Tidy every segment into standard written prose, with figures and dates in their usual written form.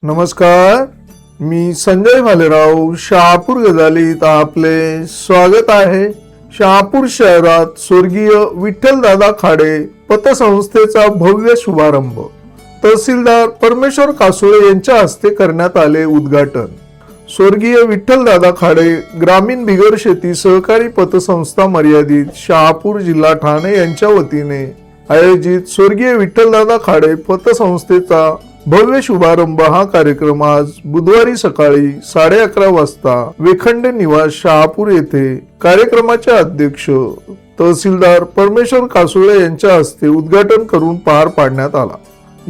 नमस्कार, मी संजय भालेराव शहापूर गजालीत आपले स्वागत आहे। शहापूर शहरात स्वर्गीय विठ्ठलदादा खाडे पतसंस्थेचा भव्य शुभारंभ तहसीलदार परमेश्वर कासुळे यांच्या हस्ते करण्यात आले। उद्घाटन स्वर्गीय विठ्ठलदादा खाडे ग्रामीण बिगर शेती सहकारी पतसंस्था मर्यादित शहापूर जिल्हा ठाणे यांच्या वतीने आयोजित स्वर्गीय विठ्ठलदादा खाडे पतसंस्थेचा भव्य शुभारंभ हा कार्यक्रम आज बुधवारी सकाळी 11:30 वाजता वेखंडे निवास शहापूर येथे कार्यक्रमाचे अध्यक्ष तहसीलदार परमेश्वर कासुळे यांच्या हस्ते उद्घाटन करून पार पाडण्यात आला।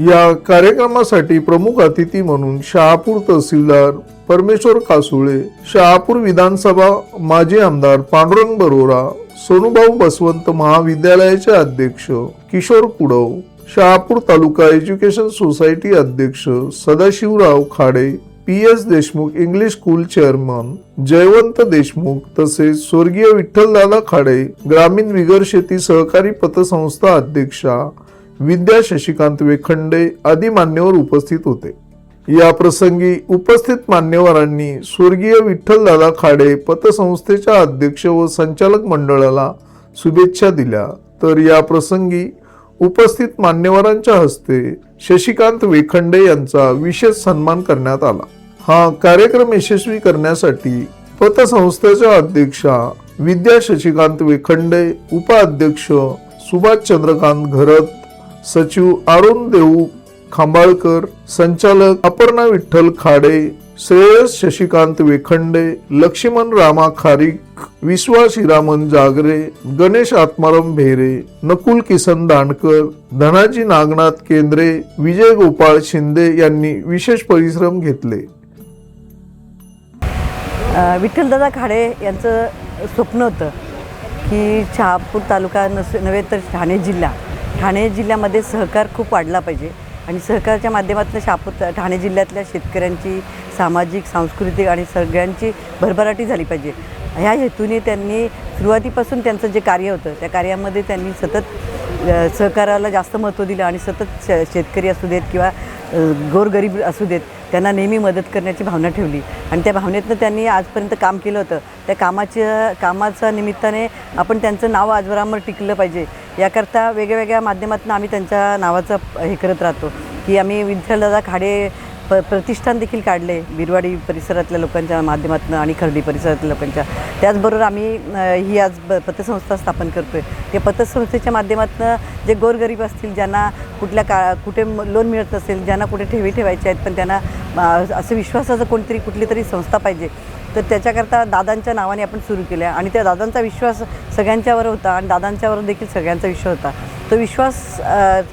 या कार्यक्रमासाठी प्रमुख अतिथी म्हणून शहापूर तहसीलदार परमेश्वर कासुळे, शहापूर विधानसभा माजी आमदार पांडुरंग बरोरा, सोनूभाऊ बसवंत महाविद्यालयाचे अध्यक्ष किशोर कुडव, शहापूर तालुका एज्युकेशन सोसायटी अध्यक्ष Sadashivrao Khade, PS Deshmukh English school chairman Jaywant Deshmukh तसेच स्वर्गीय विठ्ठलदादा खाडे ग्रामीण बिगर शेती सहकारी पतसंस्था अध्यक्षा विद्या शशिकांत वेखंडे आदी मान्यवर उपस्थित होते। या प्रसंगी उपस्थित मान्यवरांनी स्वर्गीय विठ्ठलदादा खाडे पतसंस्थेच्या अध्यक्ष व संचालक मंडळाला शुभेच्छा दिल्या। तर या प्रसंगी उपस्थित मान्यवरांच्या हस्ते शशिकांत वेखंडे यांचा विशेष सन्मान करण्यात आला। हा कार्यक्रम यशस्वी करण्यासाठी पतसंस्थेच्या अध्यक्षा विद्या शशिकांत वेखंडे, उपाध्यक्ष सुभाष चंद्रकांत घरत, सचिव अरुण देऊ खांबाळकर, संचालक अपर्णा विठ्ठल खाडे, श्रेयस शशिकांत वेखंडे, लक्ष्मण रामा खारीक, विश्वास हिरामन जागरे, गणेश आत्माराम भेरे, नकुल किसन दांडकर, धनाजी नागनाथ केंद्रे, विजय गोपाळ शिंदे यांनी विशेष परिश्रम घेतले। विठ्ठलदादा खाडे यांचं स्वप्न होतं की शहापूर तालुका नव्हे तर ठाणे जिल्ह्यामध्ये सहकार खूप वाढला पाहिजे आणि सहकारच्या माध्यमातून शहापूर ठाणे जिल्ह्यातल्या शेतकऱ्यांची सामाजिक, सांस्कृतिक आणि सगळ्यांची भरभराटी झाली पाहिजे। ह्या हेतूने त्यांनी सुरुवातीपासून त्यांचं जे कार्य होतं त्या कार्यामध्ये त्यांनी सतत सहकाराला जास्त महत्त्व दिलं आणि सतत शेतकरी असू देत किंवा गोरगरीब असू देत त्यांना नेहमी मदत करण्याची भावना ठेवली आणि त्या भावनेतनं त्यांनी आजपर्यंत काम केलं होतं। त्या कामाच्या निमित्ताने आपण त्यांचं नाव आजवरामर टिकलं पाहिजे याकरता वेगवेगळ्या माध्यमातून आम्ही त्यांच्या नावाचं हे करत राहतो की आम्ही विठ्ठलदादा खाडे प्रतिष्ठान देखील काढले बिरवाडी परिसरातल्या लोकांच्या माध्यमातून आणि खर्डी परिसरातल्या लोकांच्या। त्याचबरोबर आम्ही ही आज पतसंस्था स्थापन करतो आहे। त्या पतसंस्थेच्या माध्यमातून जे गोरगरीब असतील, ज्यांना कुठे लोन मिळत नसेल, ज्यांना कुठे ठेवी ठेवायचे आहेत पण त्यांना असं विश्वासाचं कुठली तरी संस्था पाहिजे, तर त्याच्याकरता दादांच्या नावाने आपण सुरू केलं आणि त्या दादांचा विश्वास सगळ्यांच्यावर होता आणि दादांच्यावर देखील सगळ्यांचा विश्वास होता। तो विश्वास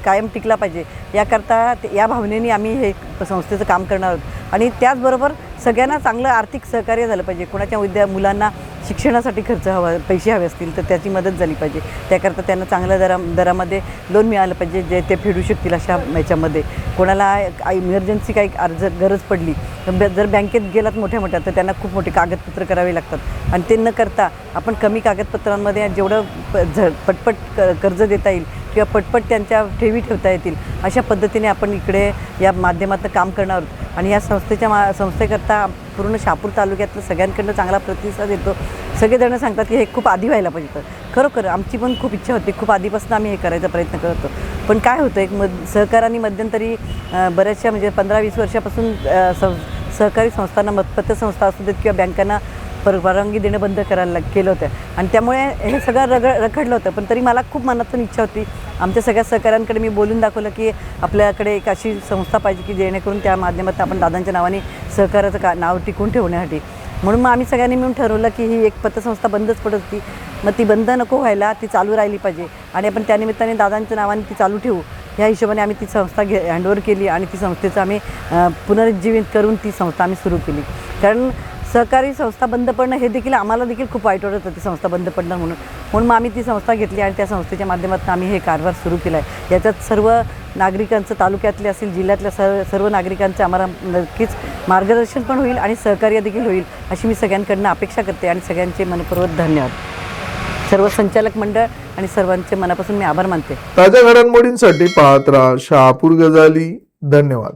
कायम टिकला पाहिजे याकरता या भावनेने आम्ही हे संस्थेचं काम करणार आहोत आणि त्याचबरोबर सगळ्यांना चांगलं आर्थिक सहकार्य झालं पाहिजे। कोणाच्या मुलांना शिक्षणासाठी खर्च हवा, पैसे हवे असतील तर त्याची मदत झाली पाहिजे, त्याकरता त्यांना चांगल्या दरामध्ये लोन मिळालं पाहिजे जे ते फेडू शकतील। अशा याच्यामध्ये कोणाला इमर्जन्सी काही गरज पडली जर बँकेत गेलात मोठ्या तर त्यांना खूप मोठे कागदपत्र करावे लागतात आणि ते न करता आपण कमी कागदपत्रांमध्ये जेवढं पटपट कर्ज देता येईल किंवा पटपट त्यांच्या ठेवी ठेवता येतील अशा पद्धतीने आपण इकडे या माध्यमातून काम करणार आहोत आणि या संस्थेकरता पूर्ण शहापूर तालुक्यातलं सगळ्यांकडनं चांगला प्रतिसाद येतो। सगळेजण सांगतात की हे खूप आधी व्हायला पाहिजे। खरोखर आमची पण खूप इच्छा होती, खूप आधीपासून आम्ही हे करायचा प्रयत्न करत होतो, पण काय होतं एक सहकारांनी मध्यंतरी बऱ्याचशा म्हणजे 15-20 वर्षापासून सहकारी संस्थांना पतसंस्था असू देत किंवा बँकांना परवानगी देणं बंद करायला केलं होतं आणि त्यामुळे हे सगळं रखडलं होतं। पण तरी मला खूप मनातून इच्छा होती, आमच्या सगळ्या सहकाऱ्यांकडे मी बोलून दाखवलं की आपल्याकडे एक अशी संस्था पाहिजे की जेणेकरून त्या माध्यमातून आपण दादांच्या नावाने सहकाराचं नाव टिकून ठेवण्यासाठी। म्हणून मग आम्ही सगळ्यांनी मिळून ठरवलं की ही एक पतसंस्था बंदच पडत होती, मग ती बंद नको व्हायला, ती चालू राहिली पाहिजे आणि आपण त्यानिमित्ताने दादांच्या नावाने ती चालू ठेवू ह्या हिशोबाने आम्ही ती संस्था हँडओव्हर केली आणि ती संस्थेचं आम्ही पुनरुज्जीवित करून ती संस्था आम्ही सुरू केली। कारण सहकारी संस्था बंद पडणं हे देखील आम्हाला देखील खूप वाईट वाटत होतं, ती संस्था बंद पडणं म्हणून मग आम्ही ती संस्था घेतली आणि त्या संस्थेच्या माध्यमातून आम्ही हे कारभार सुरू केला आहे। याच्यात सर्व नागरिकांचं, तालुक्यातले असतील जिल्ह्यातल्या सर्व नागरिकांचं आम्हाला नक्कीच मार्गदर्शन पण होईल आणि सहकार्य देखील होईल अशी मी सगळ्यांकडनं अपेक्षा करते आणि सगळ्यांचे मनपूर्वक धन्यवाद। सर्व संचालक मंडळ आणि सर्वांचे मनापासून मी आभार मानते। ताज्या घडामोडींसाठी पाहत राहा शहापूर गजाली। धन्यवाद।